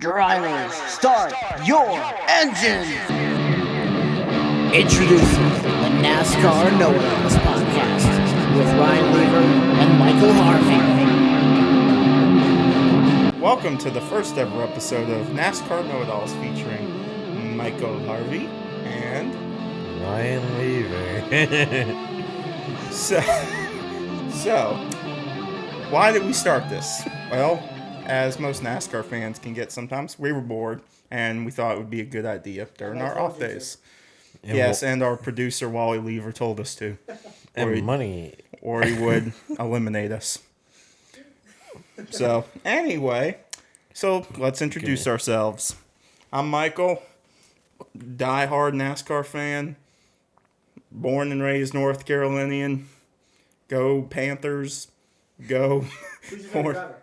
Drivers, start your engine! Introducing the NASCAR Know-It-Alls podcast with Ryan Lever and Michael Harvey. Welcome to the first ever episode of NASCAR Know-It-Alls featuring Michael Harvey and Ryan Lever. So, why did we start this? Well, as most NASCAR fans can get sometimes, we were bored, and we thought it would be a good idea during our off days. And our producer, Wally Lever, told us to. Or he would eliminate us. So, anyway, let's introduce ourselves. I'm Michael, diehard NASCAR fan, born and raised North Carolinian. Go Panthers, go. Who's your favorite driver?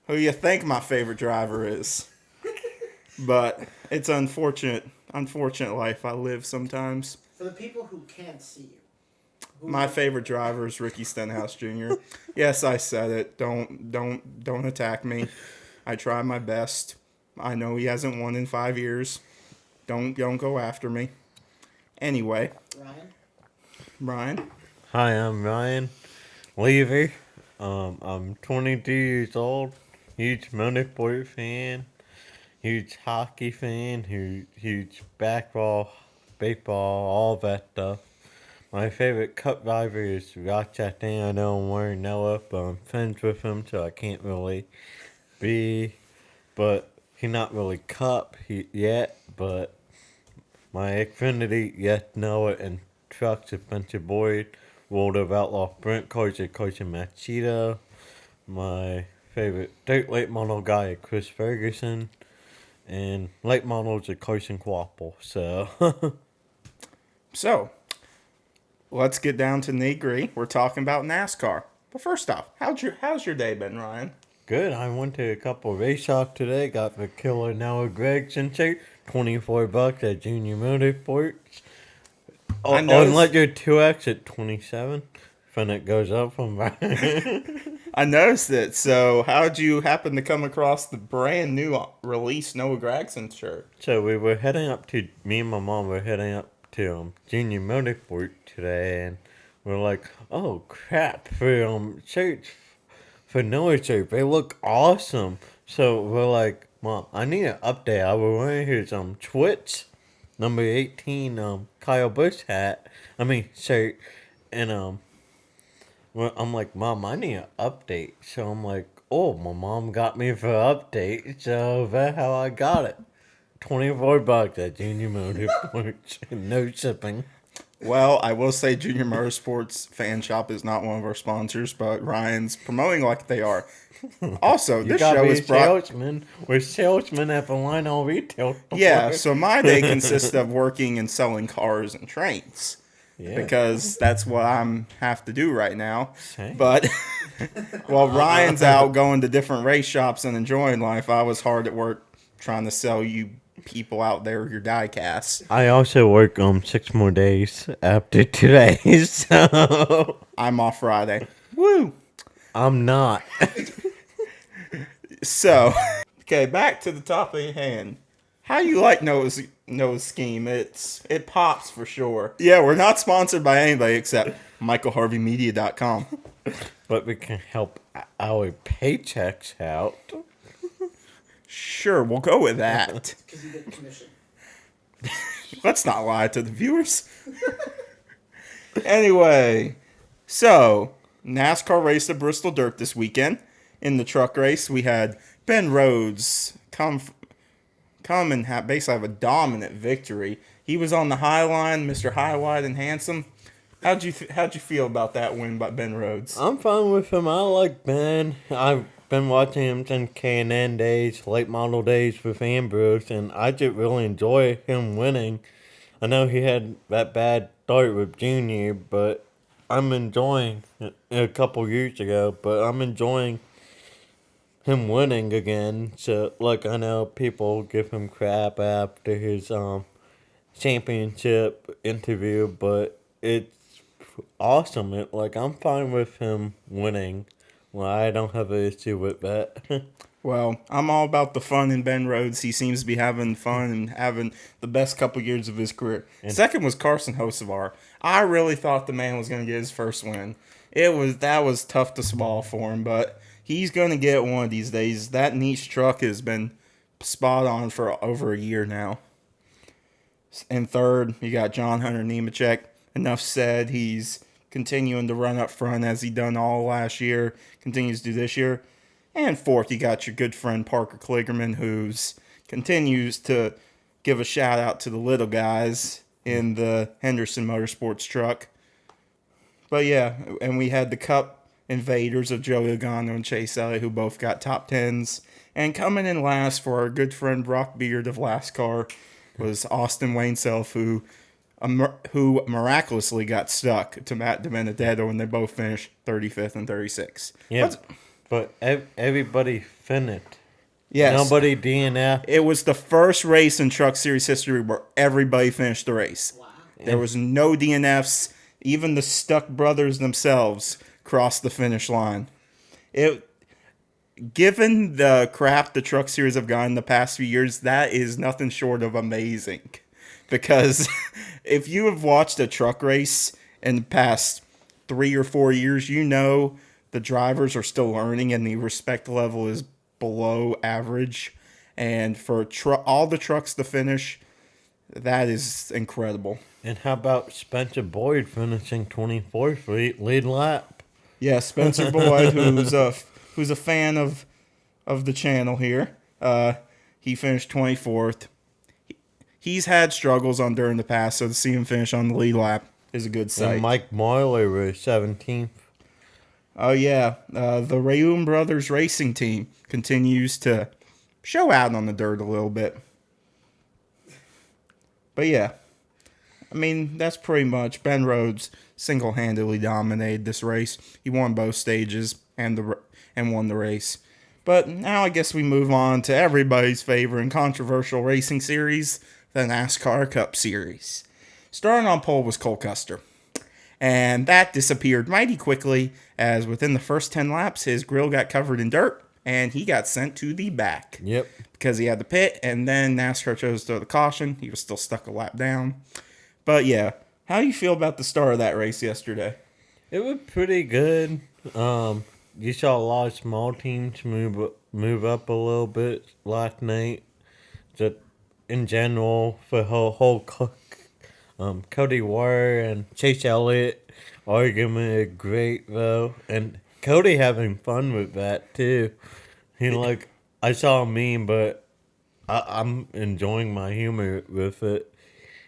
Who you think my favorite driver is. But it's unfortunate life I live sometimes. For the people who can't see you. My favorite driver is Ricky Stenhouse Jr. Yes, I said it. Don't attack me. I try my best. I know he hasn't won in 5 years. Don't go after me. Anyway. Ryan? Hi, I'm Ryan Lever. I'm 22 years old. Huge motorsport fan. Huge hockey fan. Huge baseball, all that stuff. My favorite cup driver is Rochester. I know I'm wearing Noah, but I'm friends with him, so I can't really be. But he's not really cup yet, but my Xfinity, yes, Noah, and trucks, Spencer Boyd, World of Outlaw Sprint cars are Carson Machito. My favorite dirt late model guy is Chris Ferguson. And late models are Carson Quapple. So, let's get down to nitty-gritty. We're talking about NASCAR. But first off, how's your day been, Ryan? Good. I went to a couple of race shops today. Got the killer Noah Gregson shirt. $24 at Junior Motorsports. Unless you're 2X at $27. When it goes up from I noticed it. So, how'd you happen to come across the brand new release Noah Gregson shirt? So, me and my mom were heading up to Junior Motorsport today, and we're like, oh crap, for shirts, for Noah shirt, they look awesome. So, we're like, Mom, I need an update. I was wearing his Twitch number 18 Kyle Busch shirt, and well, I'm like, Mom, I need an update. So I'm like, oh, my mom got me for an update. So that's how I got it. $24 at Junior Motorsports. No shipping. Well, I will say Junior Motorsports Fan Shop is not one of our sponsors, but Ryan's promoting like they are. Also, this show is brought... We're salesmen at the Lionel Retail. Yeah, so my day consists of working and selling cars and trains. Yeah. Because that's what I have to do right now. Same. But while Ryan's out going to different race shops and enjoying life, I was hard at work trying to sell you people out there your die casts. I also work 6 more days after today, so I'm off Friday. Woo! I'm not. So, okay, back to the topic at hand. How you like Noah's scheme? It pops for sure. Yeah, we're not sponsored by anybody except MichaelHarveyMedia.com. But we can help our paychecks out. Sure, we'll go with that. Because you get commission. Let's not lie to the viewers. Anyway, so NASCAR raced at Bristol Dirt this weekend. In the truck race, we had Ben Rhodes come and basically have a dominant victory. He was on the high line, Mr. High, Wide, and Handsome. How'd you feel about that win by Ben Rhodes? I'm fine with him. I like Ben. I've been watching him since K&N days, late model days with Ambrose, and I just really enjoy him winning. I know he had that bad start with Junior, but I'm enjoying it a couple years ago, but I'm enjoying him winning again. So, I know people give him crap after his championship interview, but it's awesome. I'm fine with him winning. Well, I don't have an issue with that. Well, I'm all about the fun in Ben Rhodes. He seems to be having fun and having the best couple years of his career. Second was Carson Hocevar. I really thought the man was going to get his first win. That was tough to swallow for him, but he's going to get one of these days. That niche truck has been spot on for over a year now. And third, you got John Hunter Nemechek. Enough said. He's continuing to run up front as he done all last year. Continues to do this year. And fourth, you got your good friend Parker Kligerman, who's continues to give a shout out to the little guys in the Henderson Motorsports truck. But yeah, and we had the Cup invaders of Joey Logano and Chase Elliott, who both got top tens. And coming in last for our good friend Brock Beard of Nascar was Austin Wayneself, who miraculously got stuck to Matt DiBenedetto, and they both finished 35th and 36th. Yeah, but everybody finished. Yes. Nobody DNF. It was the first race in Truck Series history where everybody finished the race. Wow. There was no DNFs. Even the Stuck brothers themselves crossed the finish line. Given the crap the Truck Series have gotten the past few years, that is nothing short of amazing. Because if you have watched a truck race in the past 3 or 4 years, you know the drivers are still learning and the respect level is below average. And for all the trucks to finish, that is incredible. And how about Spencer Boyd finishing 24th lead lap? Yeah, Spencer Boyd, who's a fan of the channel here. He finished 24th. He's had struggles during the past, so to see him finish on the lead lap is a good sight. And Mike Marley was 17th. Oh, yeah. The Rayum Brothers racing team continues to show out on the dirt a little bit. But, yeah. I mean, that's pretty much. Ben Rhodes single-handedly dominated this race. He won both stages and won the race. But now I guess we move on to everybody's favorite and controversial racing series, the NASCAR Cup Series. Starting on pole was Cole Custer. And that disappeared mighty quickly, as within the first 10 laps, his grill got covered in dirt, and he got sent to the back. Yep. Because he had to pit, and then NASCAR chose to throw the caution. He was still stuck a lap down. But yeah, how do you feel about the start of that race yesterday? It was pretty good. You saw a lot of small teams move up a little bit last night. Just in general, for the whole Cody Ware and Chase Elliott argument is great though, and Cody having fun with that too. I saw a meme, but I'm enjoying my humor with it.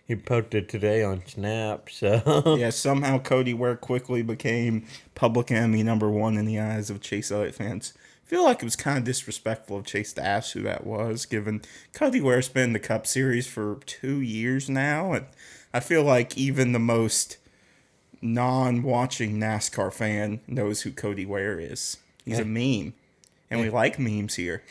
He posted today on Snap, so... Yeah, somehow Cody Ware quickly became public enemy number one in the eyes of Chase Elliott fans. I feel like it was kind of disrespectful of Chase to ask who that was, given Cody Ware's been in the Cup Series for 2 years now, and I feel like even the most non-watching NASCAR fan knows who Cody Ware is. He's a meme. And we like memes here.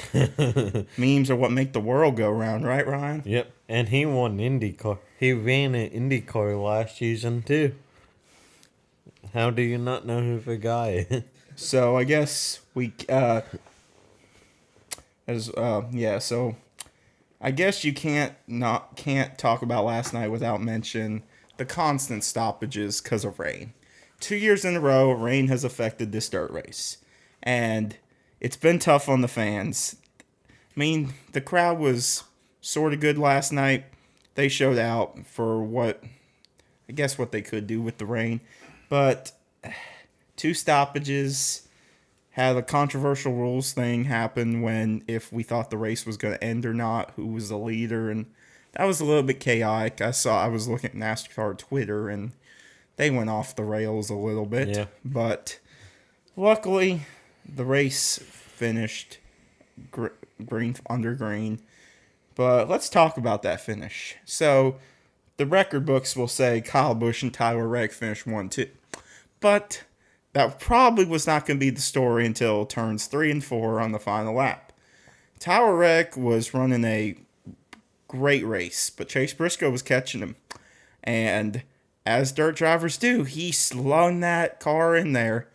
Memes are what make the world go round, right, Ryan? Yep, and he won IndyCar. He ran an IndyCar last season, too. How do you not know who the guy is? So, I guess so I guess you can't talk about last night without mention the constant stoppages because of rain. 2 years in a row, rain has affected this dirt race. And it's been tough on the fans. I mean, the crowd was sort of good last night. They showed out for what they could do with the rain. But 2 stoppages, had a controversial rules thing happen if we thought the race was going to end or not, who was the leader, and that was a little bit chaotic. I was looking at NASCAR Twitter, and they went off the rails a little bit. Yeah. But luckily, the race finished under green. But let's talk about that finish. So, the record books will say Kyle Busch and Tyler Reddick finished 1-2. But that probably was not going to be the story until turns 3 and 4 on the final lap. Tyler Reddick was running a great race, but Chase Briscoe was catching him. And as dirt drivers do, he slung that car in there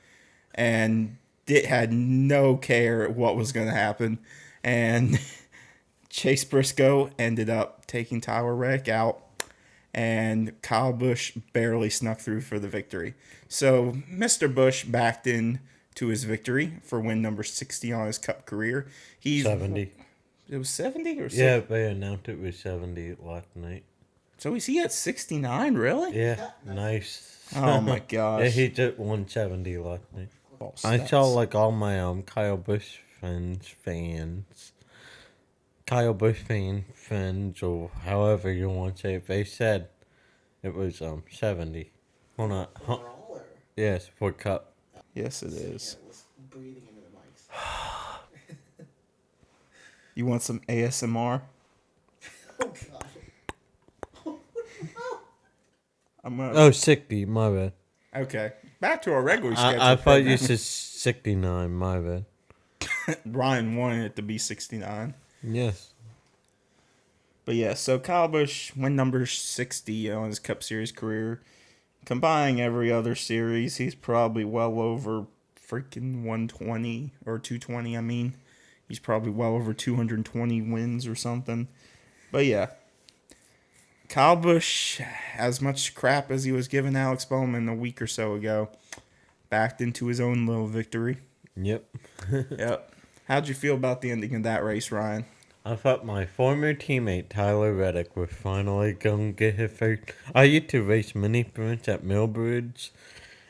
and it had no care what was going to happen. And Chase Briscoe ended up taking Tyler Reddick out, and Kyle Busch barely snuck through for the victory. So Mr. Busch backed in to his victory for win number 60 on his Cup career. 70. It was 70 or 60? Yeah, they announced it was 70 last night. So is he at 69, really? Yeah, nice. Oh my gosh. Yeah, he did 170 last night. False I stats. saw like all my Kyle Busch Kyle Busch fans, or however you want to say it, they said it was 70. Hold on. Overall, or? Yes, for Cup. Yes, it is. Yeah, was breathing into the mics. You want some ASMR? Oh god. I'm gonna. Oh, 60, my bad. Okay. Back to our regular schedule. I thought you program. said 69, my bad. Ryan wanted it to be 69. Yes. But yeah, so Kyle Busch win number 60 on his Cup Series career. Combining every other series, he's probably well over freaking 120 or 220, I mean. He's probably well over 220 wins or something. But yeah, Kyle Busch, as much crap as he was giving Alex Bowman a week or so ago, backed into his own little victory. Yep. Yep. How'd you feel about the ending of that race, Ryan? I thought my former teammate Tyler Reddick was finally going to get his first. I used to race mini sprints at Millbridge,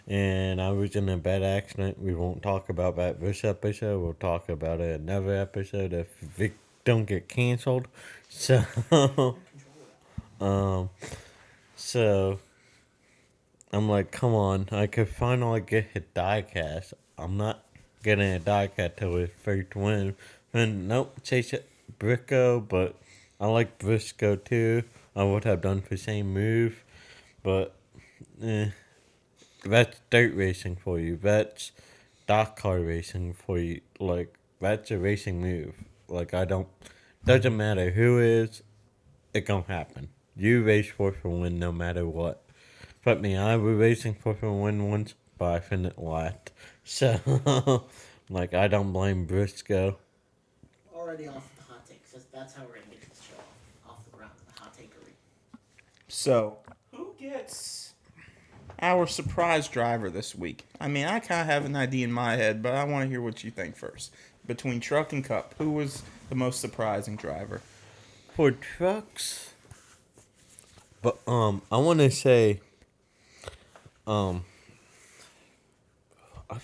and I was in a bad accident. We won't talk about that this episode. We'll talk about it another episode if it don't get canceled. So, so I'm like, come on, I could finally get a die cast. I'm not getting a die cast till his first win. And nope, chase it. Briscoe, but I like Briscoe too. I would have done the same move, but that's dirt racing for you. That's stock car racing for you. Like, that's a racing move. Like, doesn't matter who is, it gonna happen. You race for the win no matter what. But me, I was racing for the win once, but I finished last. So, like, I don't blame Briscoe. Already off the hot takes. That's how we're gonna get this show off the ground. The hot takery. So, who gets our surprise driver this week? I mean, I kind of have an idea in my head, but I want to hear what you think first. Between Truck and Cup, who was the most surprising driver? For trucks, but I want to say, if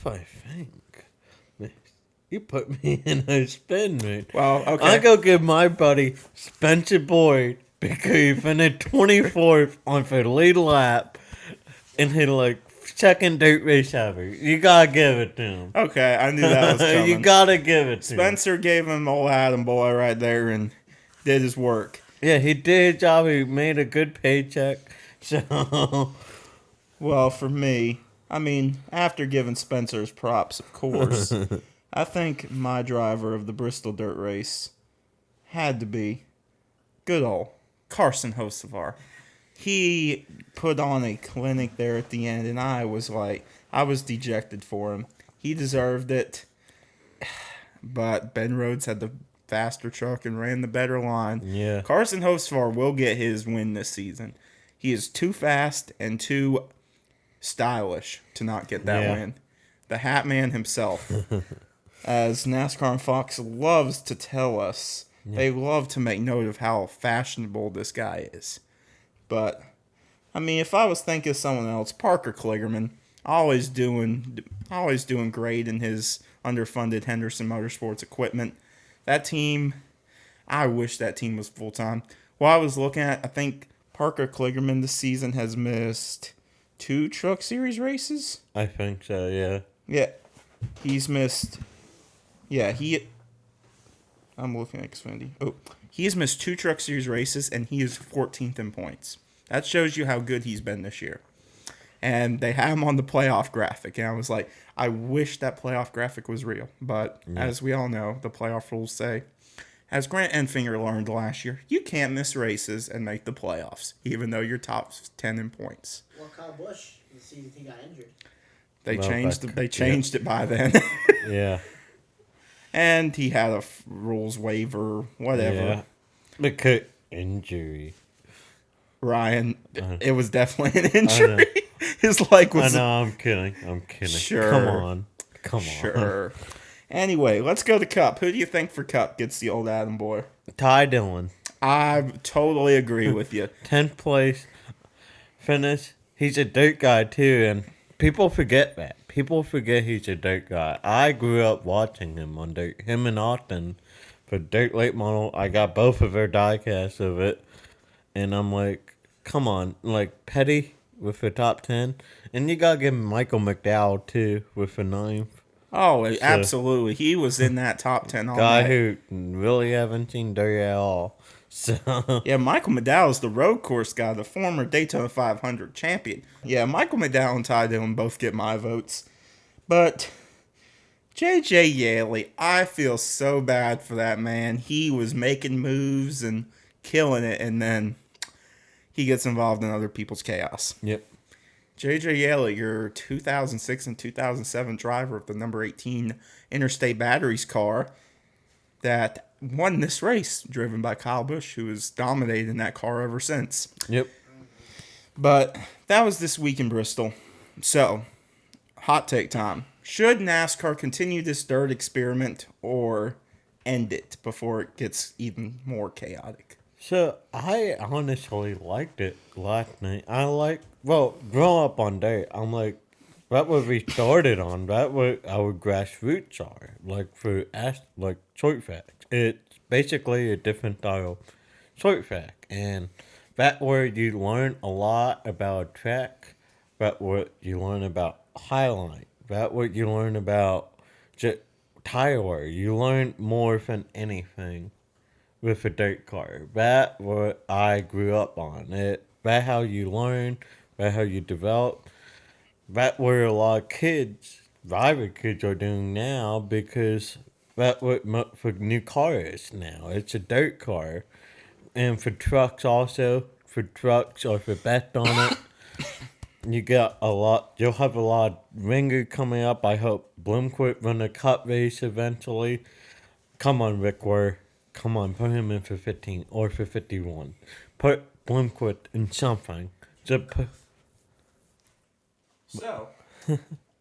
I think, you put me in a spin, mate. Well, okay. I go give my buddy Spencer Boyd because he finished 24th on the lead lap, and he like second dirt race ever. You gotta give it to him. Okay, I knew that was coming. You gotta give it to him. Spencer gave him old Adam boy right there and did his work. Yeah, he did his job. He made a good paycheck. So, Well, for me, I mean, after giving Spencer his props, of course, I think my driver of the Bristol dirt race had to be good old Carson Hocevar. He put on a clinic there at the end, and I was dejected for him. He deserved it, but Ben Rhodes had the faster truck and ran the better line. yeah. Carson Hocevar will get his win this season. He is too fast and too stylish to not get that Yeah. win. The Hat Man himself. As NASCAR and Fox loves to tell us, they love to make note of how fashionable this guy is. But, I mean, if I was thinking of someone else, Parker Kligerman, always doing great in his underfunded Henderson Motorsports equipment. That team, I wish that team was full-time. While I was looking at, I think Parker Kligerman this season has missed 2 Truck Series races. I think so, yeah. Yeah, he's missed. Yeah, I'm looking at Xfinity. Oh, he has missed 2 Truck Series races, and he is 14th in points. That shows you how good he's been this year. And they have him on the playoff graphic, and I was like, I wish that playoff graphic was real. But as we all know, the playoff rules say, as Grant Enfinger learned last year, you can't miss races and make the playoffs, even though you're top 10 in points. Well, Kyle Busch, the season he got injured. They Well, changed but- they changed it by then. Yeah. and he had a rules waiver, whatever. Yeah. Because injury. Ryan, Uh, it was definitely an injury. His leg I was. know, I'm kidding. Sure. Come on. Sure. Anyway, let's go to Cup. Who do you think for Cup gets the old Adam boy? Ty Dillon. I totally agree with you. 10th place finish. He's a dirt guy too, and people forget that. People forget he's a dirt guy. I grew up watching him on dirt. Him and Austin for Dirt Late Model. I got both of their diecasts of it, and I'm like, come on, like Petty with the top 10, and you gotta give Michael McDowell too with the 9th. Oh, absolutely. He was in that top 10 all Guy night. who really haven't seen dirt at all. So Yeah, Michael McDowell is the road course guy, the former Daytona 500 champion. Yeah, Michael McDowell and Ty Dillon both get my votes. But J.J. Yaley, I feel so bad for that man. He was making moves and killing it, and then he gets involved in other people's chaos. yep. J.J. Yaley, your 2006 and 2007 driver of the number 18 Interstate Batteries car that won this race, driven by Kyle Busch, who has dominated in that car ever since. Yep. But that was this week in Bristol. So, hot take time. Should NASCAR continue this dirt experiment or end it before it gets even more chaotic? So I honestly liked it last night. Growing up on dirt, I'm like, that what we started on. That what our grassroots are. Like short track. It's basically a different style short track, and that where you learn a lot about track. That what you learn about highlight. That what you learn about just tire wear. You learn more than anything with a dirt car. That what I grew up on. That how you learn. That how you develop. That where a lot of kids, driver kids, are doing now because that what for new cars now. It's a dirt car, and for trucks also. For trucks or for bets on it. You got a lot. You'll have a lot of ringer coming up. I hope Bloomquist run a cup race eventually. Come on, Rick Ware. Come on, put him in for 15 or for 51. Put Bloomquist in something. So,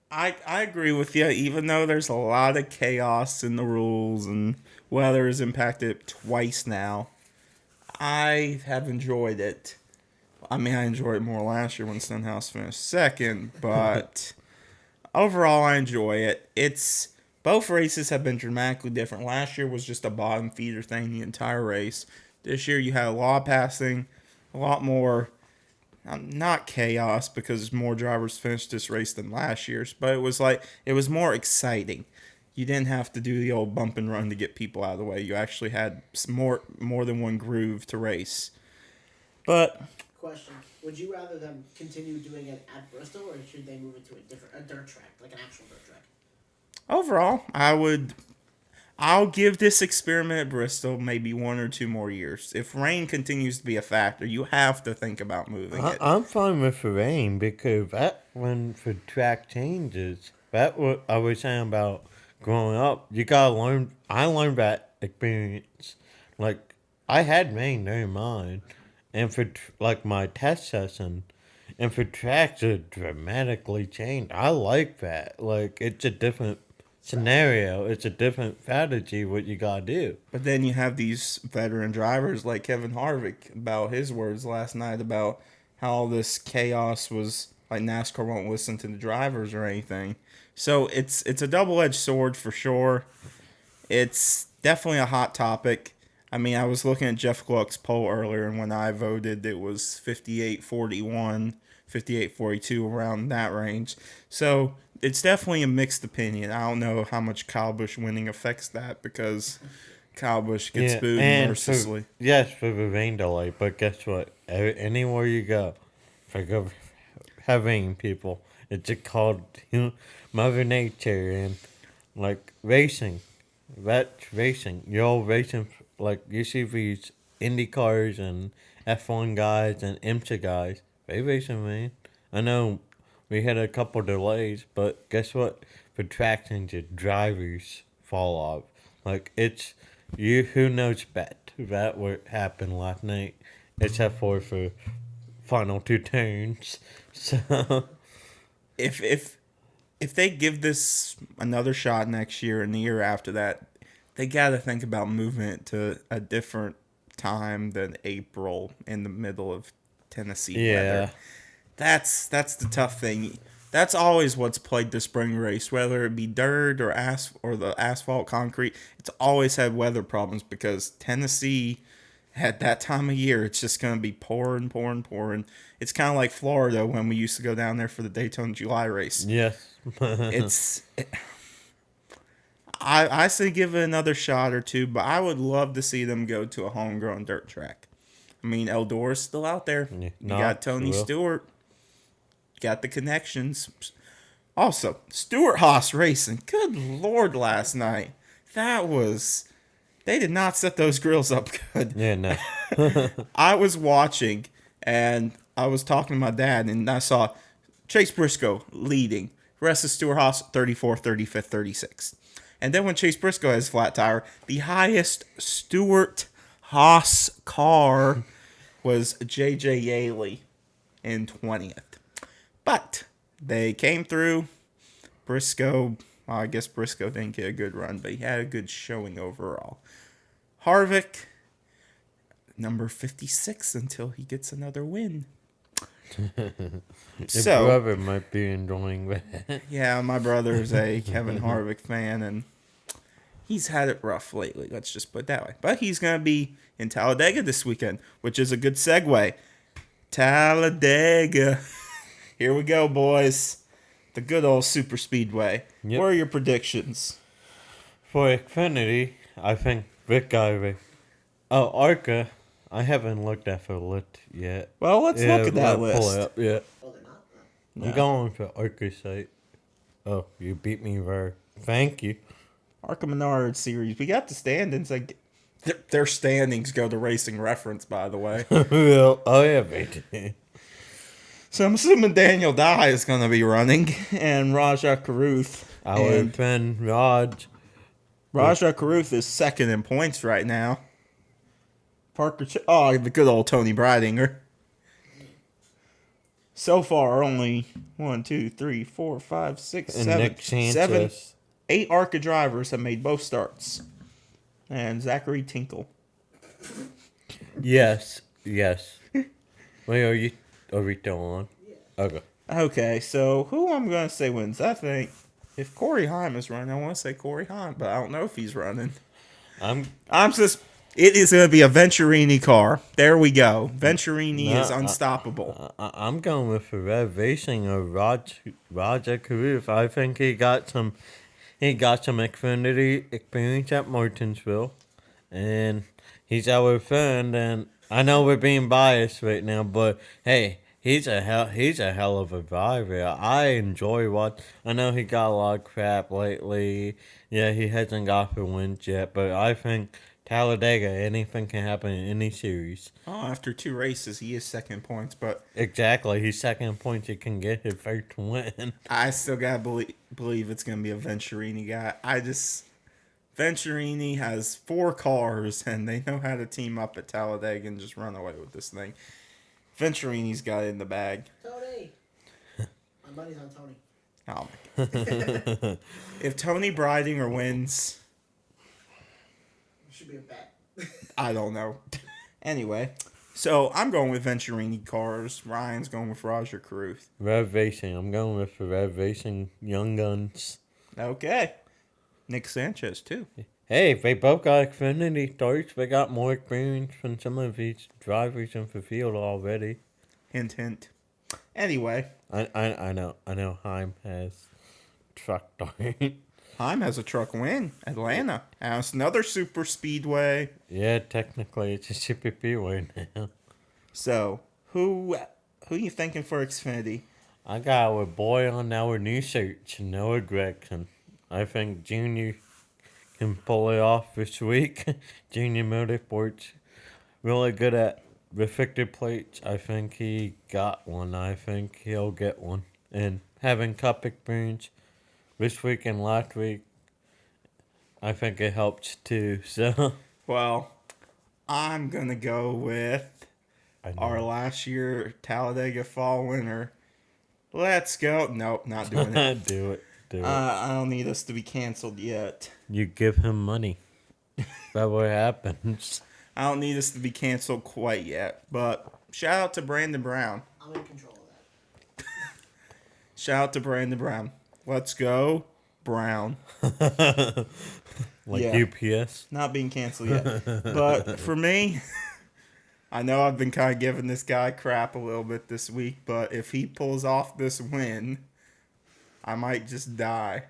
I agree with you, even though there's a lot of chaos in the rules and weather has impacted it twice now. I have enjoyed it. I mean, I enjoyed it more last year when Stenhouse finished second, but overall, I enjoy it. Both races have been dramatically different. Last year was just a bottom feeder thing the entire race. This year, you had a lot of passing, a lot more, not chaos because more drivers finished this race than last year's, but it was more exciting. You didn't have to do the old bump and run to get people out of the way. You actually had more than one groove to race. But Question: would you rather them continue doing it at Bristol, or should they move it to a dirt track, like an actual dirt track? overall, I'll give this experiment at Bristol maybe 1 or 2 more years. If rain continues to be a factor, you have to think about moving it. I'm fine with the rain because that when the track changes, that what I was saying about growing up. You gotta learn. I learned that experience. Like I had rain during mine, and for like my test session, and for tracks it dramatically changed. I like that. Like it's a different scenario. It's a different strategy. What you gotta do. But then you have these veteran drivers like Kevin Harvick about his words last night about how all this chaos was like NASCAR won't listen to the drivers or anything. So it's a double-edged sword for sure. It's definitely a hot topic. I mean, I was looking at Jeff Gluck's poll earlier, and when I voted, it was 58-41, 58-42, around that range. So it's definitely a mixed opinion. I don't know how much Kyle Busch winning affects that because Kyle Busch gets booed mercilessly. Yes, for the rain delay, but guess what? Anywhere you go, for having people, it's called Mother Nature and like racing. That's racing. You're all racing. Like you see these Indy cars and F1 guys and IMSA guys. They racing, man. I know we had a couple delays, but guess what? For track changes, drivers fall off. Like, it's you who knows bet that what happened last night, except for final two turns. So, If they give this another shot next year and the year after that, they got to think about moving it to a different time than April in the middle of Tennessee weather. That's the tough thing. That's always what's plagued the spring race, whether it be dirt or the asphalt concrete. It's always had weather problems because Tennessee at that time of year, it's just going to be pouring, pouring, pouring. It's kind of like Florida when we used to go down there for the Daytona July race. yes. I say give it another shot or two, but I would love to see them go to a homegrown dirt track. I mean, Eldora's still out there. Yeah, You got Tony Stewart. Got the connections. Also, Stuart Haas Racing. Good Lord, last night. They did not set those grills up good. Yeah, no. I was watching, and I was talking to my dad, and I saw Chase Briscoe leading. Rest of Stuart Haas, 34th, 35th, 36th. And then when Chase Briscoe has flat tire, the highest Stuart Haas car was J.J. Yaley in 20th. But they came through. Briscoe, well, I guess Briscoe didn't get a good run, but he had a good showing overall. Harvick, number 56 until he gets another win. Your brother might be enjoying that. Yeah, my brother's a Kevin Harvick fan, and he's had it rough lately. Let's just put it that way. But he's going to be in Talladega this weekend, which is a good segue. Talladega. Here we go, boys. The good old super speedway. Yep. What are your predictions? For Xfinity, I think Rick Garvey. Oh, ARCA, I haven't looked at the list yet. Well, let's look at that Pull it list. up, yeah. Oh, they're not? No. I'm going for ARCA site. Oh, you beat me there. Thank you. Arkham Menard series. We got the standings. Like their standings go to Racing Reference, by the way. Well, oh yeah, baby. So I'm assuming Daniel Dye is going to be running, and Raja Karuth. Our friend Raj. Raja Karuth is second in points right now. The good old Tony Breidinger. So far, only 1, 2, 3, 4, 5, 6, And 7, Nick Sanchez. 7, 8 ARCA drivers have made both starts. And Zachary Tinkle. Yes. Wait, are we still on? Okay. Okay, so who I'm going to say wins? I think if Corey Heim is running, I want to say Corey Heim, but I don't know if he's running. It is going to be a Venturini car. There we go. Venturini is unstoppable. I'm going with the Red Racing of Raja Karuth. I think he got some Xfinity experience at Martinsville, and he's our friend. And I know we're being biased right now, but hey, he's a hell of a driver. I enjoy I know he got a lot of crap lately. Yeah, he hasn't got the wins yet, but I think Talladega, anything can happen in any series. Oh, after 2 races, he is second points, but Exactly, he's second points. He can get his first win. I still got to believe it's going to be a Venturini guy. Venturini has 4 cars, and they know how to team up at Talladega and just run away with this thing. Venturini's got it in the bag. Tony! My money's on Tony. Oh, my God. If Tony Breidinger wins, Should be a bet. I don't know. Anyway, so I'm going with Venturini cars. Ryan's going with Roger Caruth. Red Racing. I'm going with the Red Racing Young Guns. Okay. Nick Sanchez, too. Hey, they both got Xfinity starts. They got more experience than some of these drivers in the field already. Hint, hint. Anyway. I know Heim has truck start. Heim has a truck win. Atlanta. And it's another super speedway. Yeah, technically it's a super speedway now. So, who you thinking for Xfinity? I got our boy on our new search, Noah Gregson. I think Junior can pull it off this week. Junior Motorsports really good at restricted plates. I think he got one. I think he'll get one. And having Cup experience this week and last week, I think it helps too. So Well, I'm going to go with I know. our last year Talladega fall winner. Let's go. Nope, not doing it. Do it. Do it. I don't need us to be canceled yet. You give him money. That's what happens. I don't need us to be canceled quite yet. But shout out to Brandon Brown. I'm in control of that. Shout out to Brandon Brown. Let's go, Brown. Like Yeah. UPS. Not being canceled yet. But for me, I know I've been kind of giving this guy crap a little bit this week, but if he pulls off this win, I might just die.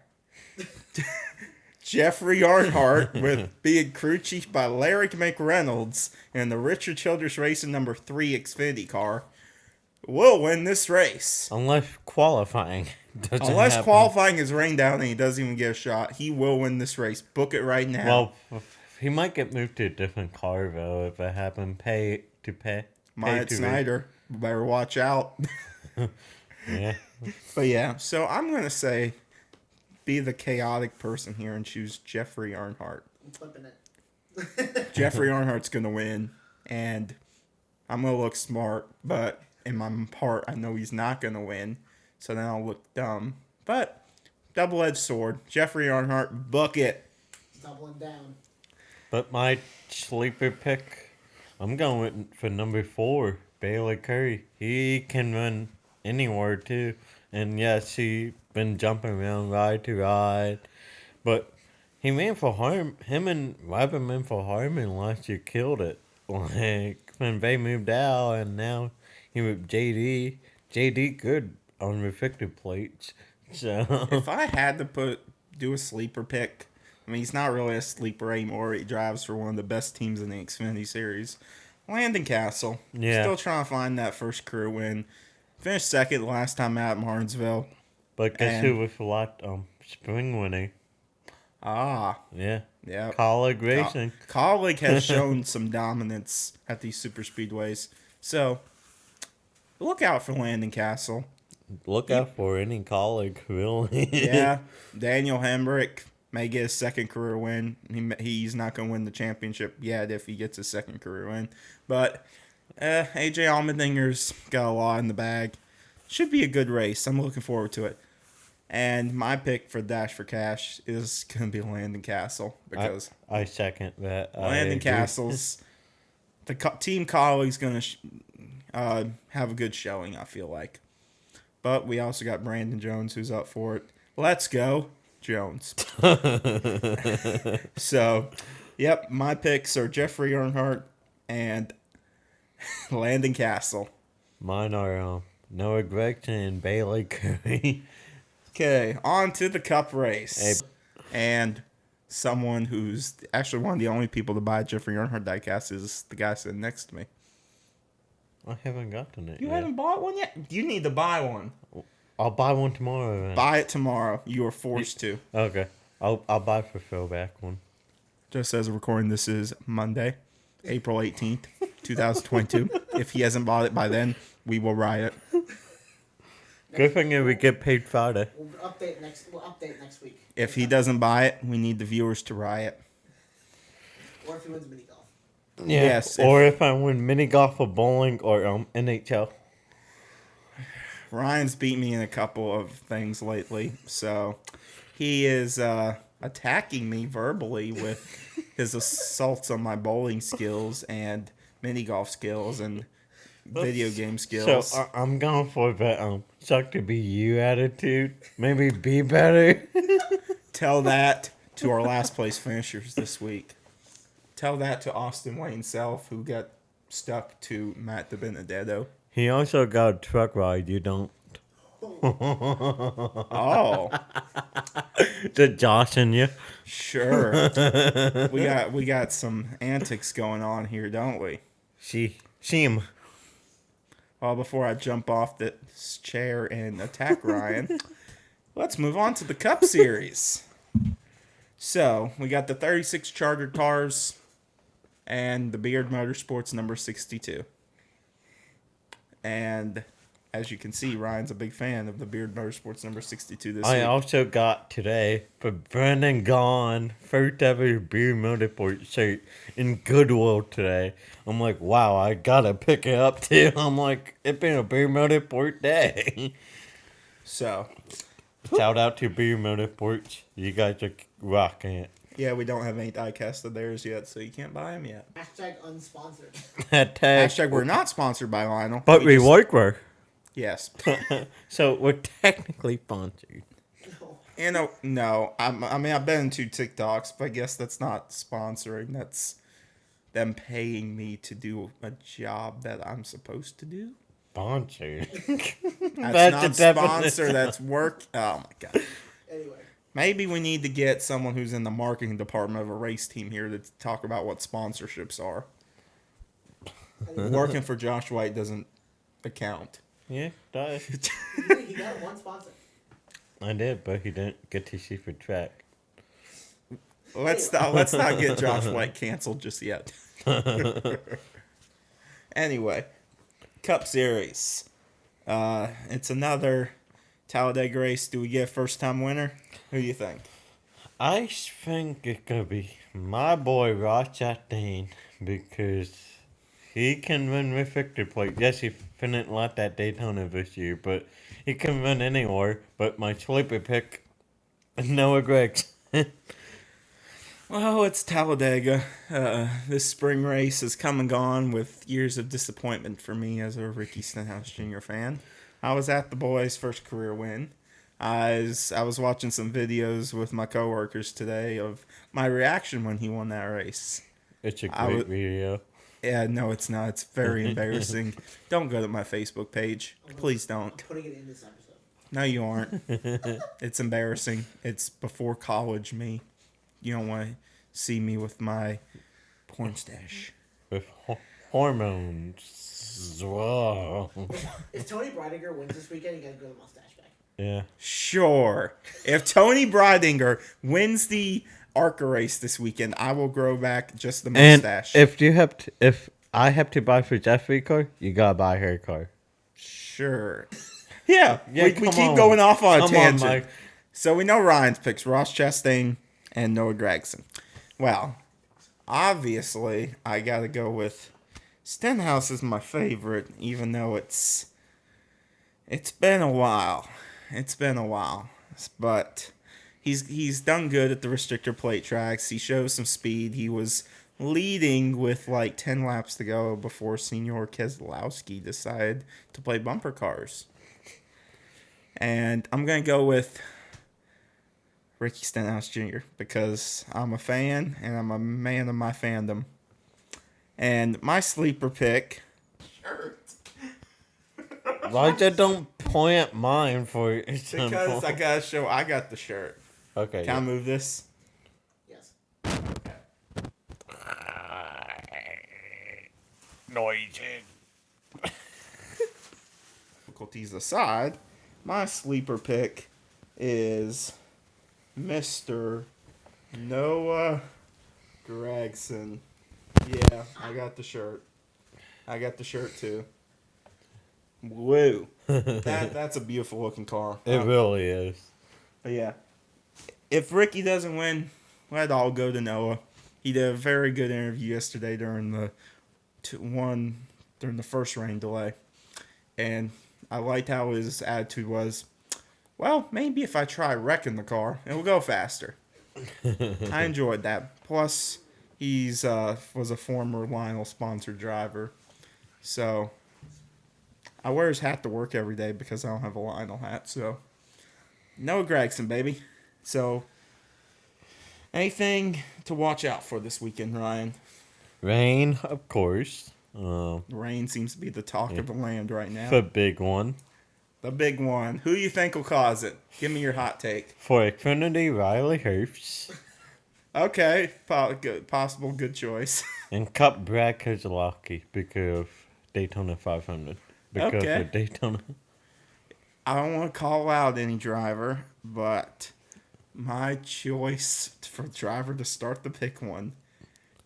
Jeffrey Earnhardt with being crew chief by Larry McReynolds in the Richard Childress Racing number 3 Xfinity car will win this race. Unless qualifying doesn't Unless happen. qualifying is rained down and he doesn't even get a shot, he will win this race. Book it right now. Well, he might get moved to a different car though if it happened. Pay. Myatt Snyder, better watch out. Yeah. But yeah, so I'm going to say be the chaotic person here and choose Jeffrey Earnhardt. I'm flipping it. Jeffrey Earnhardt's going to win, and I'm going to look smart, but in my heart, I know he's not going to win, so then I'll look dumb. But double-edged sword. Jeffrey Earnhardt, book it. Doubling down. But my sleeper pick, I'm going for number 4, Bailey Curry. He can run anywhere too. And yes, he been jumping around ride to ride. But he ran for him and Robin for Harmon last year killed it. Like when they moved out and now he with JD. JD good on reflective plates. So If I had to do a sleeper pick, I mean, he's not really a sleeper anymore. He drives for one of the best teams in the Xfinity Series. Landon Castle. Yeah. Still trying to find that first career win. Finished second last time out at Martinsville. but guess And- who was a lot spring winning? Ah, Yeah. yeah. Colleague racing. Colleague has shown some dominance at these super speedways. So, look out for Landon Castle. Look out for any colleague, really. Yeah, Daniel Hemrick may get his second career win. He's not going to win the championship yet if he gets his second career win. But AJ Allmendinger's got a lot in the bag. Should be a good race. I'm looking forward to it. And my pick for Dash for Cash is going to be Landon Castle because I second that. I Landon agree. Castle's team colleague's going to have a good showing, I feel like. But we also got Brandon Jones who's up for it. Let's go, Jones. So, yep, my picks are Jeffrey Earnhardt and Landon Castle. Mine are Noah Gregson and Bailey Curry. Okay, on to the Cup race. Hey. And someone who's actually one of the only people to buy a Jeffrey Earnhardt diecast is the guy sitting next to me. I haven't gotten it You yet. haven't bought one yet? You need to buy one. I'll buy one tomorrow. Then. Buy it tomorrow. You are forced to. Okay. I'll buy for Phil back one. Just as a recording, this is Monday, April 18th, 2022. If he hasn't bought it by then, we will riot. Good thing if we get paid Friday. We'll update next week. If he doesn't buy it, we need the viewers to riot. Or if he wins mini golf. Yeah. Yes, Or if I win mini golf or bowling or NHL. Ryan's beat me in a couple of things lately, so he is attacking me verbally with his assaults on my bowling skills and mini golf skills and video game skills. So I'm going for the suck to be you attitude. Maybe be better. Tell that to our last place finishers this week. Tell that to Austin Wayne Self, who got stuck to Matt DiBenedetto. He also got a truck ride. You don't. Oh, Just joshing you. sure. We got some antics going on here, don't we? See him. Well, before I jump off this chair and attack Ryan, let's move on to the Cup Series. So, we got the 36 Charger cars and the Beard Motorsports number 62. And as you can see, Ryan's a big fan of the Beard Motorsports number 62 this I week. also got today for Brandon Gaughan, first ever Beard Motorsports shirt in Goodwill today. I'm like, wow, I gotta pick it up too. I'm like, it's been a Beard Motorsport day. So, Shout out to Beard Motorsports. You guys are rocking it. yeah, we don't have any diecast of theirs yet, so you can't buy them yet. Hashtag unsponsored. Hashtag we're not sponsored by Lionel. But we just- work for. Yes. So we're technically sponsored. No. No. I mean, I've been to TikToks, but I guess that's not sponsoring. That's them paying me to do a job that I'm supposed to do. Sponsored. That's not a sponsor. definition. That's work. Oh my god. Anyway. Maybe we need to get someone who's in the marketing department of a race team here to talk about what sponsorships are. Working for Josh White doesn't account. Yeah, does. He got one sponsor. I did, but he didn't get to see for track. Let's not get Josh White canceled just yet. Anyway, Cup Series. It's another Talladega race. Do we get a first-time winner? Who do you think? I think it could be my boy Ross Chastain because he can win with victory plate. Yes, he didn't like that Daytona this year, but he can win anywhere. But my sleeper pick, Noah Gregson. Well, it's Talladega. This spring race has come and gone with years of disappointment for me as a Ricky Stenhouse Jr. fan. I was at the boys' first career win. I was watching some videos with my coworkers today of my reaction when he won that race. It's a great video. Yeah, no, it's not. It's very embarrassing. Don't go to my Facebook page. Please I'm don't. putting it in this episode. No, you aren't. It's embarrassing. It's before college me. You don't want to see me with my porn stash. With hormones. Whoa. If Tony Breidinger wins this weekend, you gotta grow the mustache back. Yeah. Sure. If Tony Breidinger wins the ARCA race this weekend, I will grow back just the And mustache. if I have to buy for Jeffrey car, you gotta buy her car. Sure. Yeah, we come keep on. going off on a Come on, tangent. Mike. So we know Ryan's picks Ross Chastain and Noah Gragson. Well, obviously, I got to go with Stenhouse is my favorite, even though it's been a while. It's been a while, but he's done good at the restrictor plate tracks. He shows some speed. He was leading with like 10 laps to go before Senior Keselowski decided to play bumper cars. And I'm going to go with Ricky Stenhouse Jr. because I'm a fan and I'm a man of my fandom. And my sleeper pick. Why don't point at mine for it? Because I got to show I got the shirt. Okay. Can I move this? Yes. Noisy. Difficulties aside, my sleeper pick is Mr. Noah Gragson. Yeah, I got the shirt. I got the shirt too. Woo. That's a beautiful looking car. It really is. But yeah. If Ricky doesn't win, let all go to Noah. He did a very good interview yesterday during the first rain delay. And I liked how his attitude was, well, maybe if I try wrecking the car, it will go faster. I enjoyed that. Plus, he's was a former Lionel sponsored driver. So, I wear his hat to work every day because I don't have a Lionel hat. So, Noah Gragson, baby. So, anything to watch out for this weekend, Ryan? Rain, of course. Rain seems to be the talk of the land right now. The big one. The big one. Who do you think will cause it? Give me your hot take. For Xfinity, Riley Herbst. Okay, possible good choice. And Cup Brad Keselowski because of Daytona 500. Because Okay. of Daytona. I don't want to call out any driver, but my choice for driver to start the pick one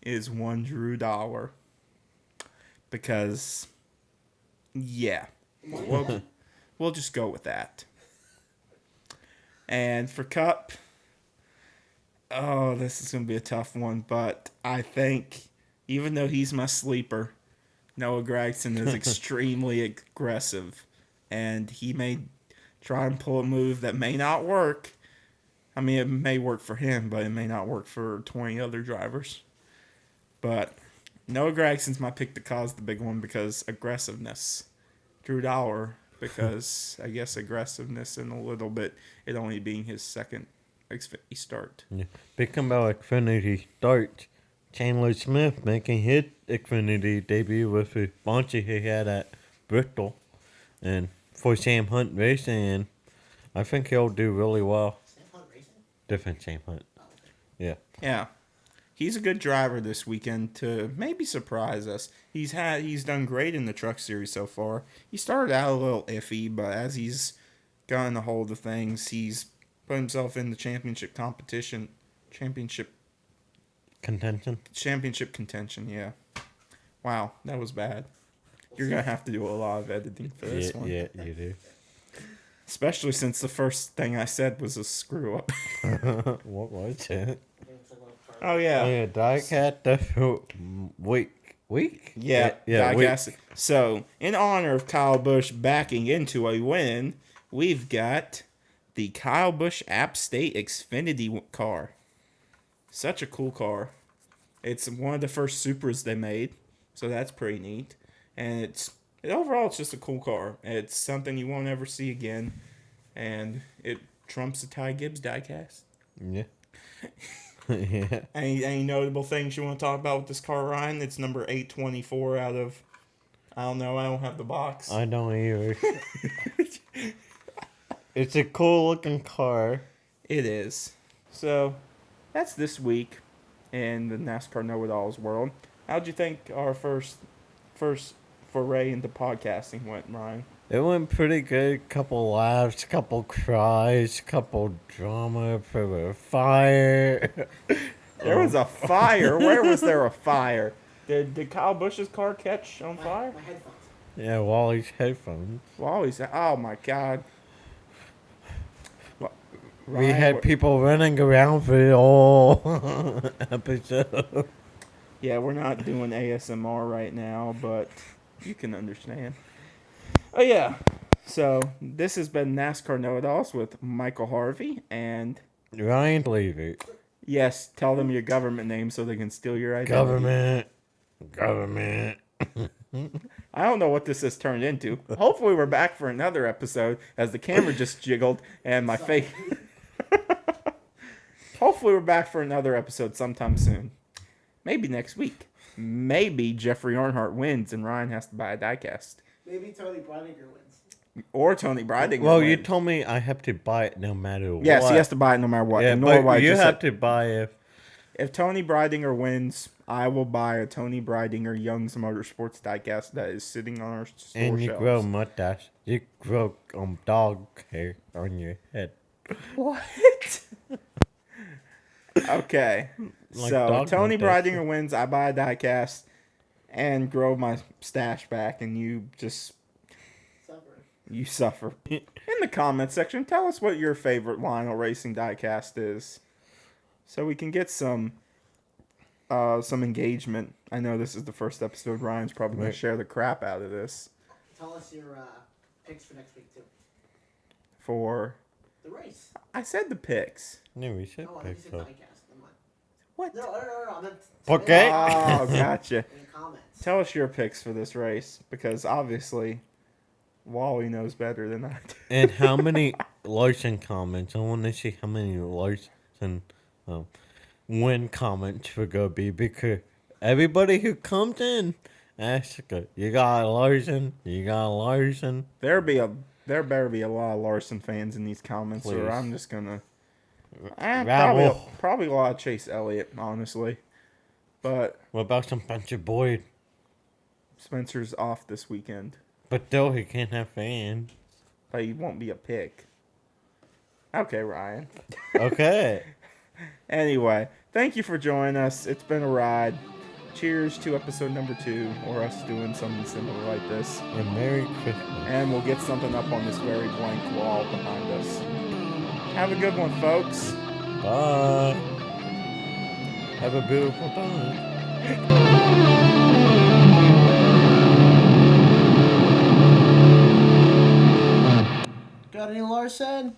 is one Drew Dollar. Because, yeah. Well, We'll just go with that. And for Cup, oh, this is going to be a tough one, but I think even though he's my sleeper, Noah Gragson is extremely aggressive, and he may try and pull a move that may not work. I mean, it may work for him, but it may not work for 20 other drivers. But Noah Gragson's my pick to cause the big one because aggressiveness. Drew Dollar, because I guess aggressiveness and a little bit, it only being his second Xfinity start. Yeah. Speaking about Xfinity start, Chandler Smith making his Xfinity debut with the launcher he had at Bristol, and for Sam Hunt Racing, and I think he'll do really well. Sam Hunt Racing? Different Sam Hunt. Oh, okay. Yeah. Yeah. He's a good driver this weekend to maybe surprise us. He's done great in the Truck Series so far. He started out a little iffy, but as he's gotten a hold of things, he's put himself in the championship contention, yeah. Wow, that was bad. You're going to have to do a lot of editing for this one. Yeah, you do. Especially since the first thing I said was a screw up. What was it? Oh, yeah. Oh, yeah, Diecast week? Yeah, week. So, in honor of Kyle Busch backing into a win, we've got the Kyle Busch App State Xfinity car. Such a cool car. It's one of the first Supras they made, so that's pretty neat. And overall, it's just a cool car. It's something you won't ever see again, and it trumps the Ty Gibbs diecast. Yeah. Yeah. Any notable things you want to talk about with this car, Ryan? It's number 824 out of, I don't know, I don't have the box. I don't either. It's a cool looking car. It is. So, that's this week in the NASCAR Know-It-Alls world. How'd you think our first foray into podcasting went, Ryan? It went pretty good. Couple laughs, couple cries, couple drama for a fire. There was a fire. Where was there a fire? Did Kyle Busch's car catch on fire? My headphones. Yeah, Wally's headphones. Wally's. Oh my God. We had people running around for the whole episode. Yeah, we're not doing ASMR right now, but you can understand. Oh, yeah. So, this has been NASCAR Know-It-Alls with Michael Harvey. And, Ryan Levy. yes, tell them your government name so they can steal your identity. Government. I don't know what this has turned into. Hopefully, we're back for another episode as the camera just jiggled and my face. Hopefully, we're back for another episode sometime soon. Maybe next week. Maybe Jeffrey Earnhardt wins and Ryan has to buy a diecast. Maybe Tony Breidinger wins. Or Tony Breidinger Well, wins. you told me I have to buy it no matter what. Yes, he has to buy it no matter what. Yeah, Nor but you just have said, to buy it. if Tony Breidinger wins, I will buy a Tony Breidinger Young's Motorsports diecast that is sitting on our store And you shelves. grow mustache. You grow dog hair on your head. What? Okay. Like so, dog Tony mustache. Breidinger wins, I buy a diecast and grow my stash back, and you just... Suffer. You suffer. In the comment section, tell us what your favorite Lionel Racing diecast is, so we can get some engagement. I know this is the first episode. Ryan's probably going Right. to share the crap out of this Tell us your picks for next week, too. for. The race. I said the picks. No, we should Oh, I pick think you said up. diecast. Never mind. What? No. I meant Okay. Oh, gotcha. in comments. Tell us your picks for this race, because obviously Wally knows better than I do. And how many Larson comments? I want to see how many Larson win comments we're going to be, because everybody who comes in asks, you got Larson? You got Larson? There better be a lot of Larson fans in these comments, Please. or I'm just gonna. Rabble. Probably a lot of Chase Elliott, honestly. But What about some Spencer Boyd? Spencer's off this weekend, But still, he can't have fans. but he won't be a pick. Okay, Ryan. Okay. Anyway, thank you for joining us. It's been a ride. cheers to episode number 2, or us doing something similar like this. And Merry Christmas. And we'll get something up on this very blank wall behind us. Have a good one, folks. Bye. Have a beautiful time. Got any Larson?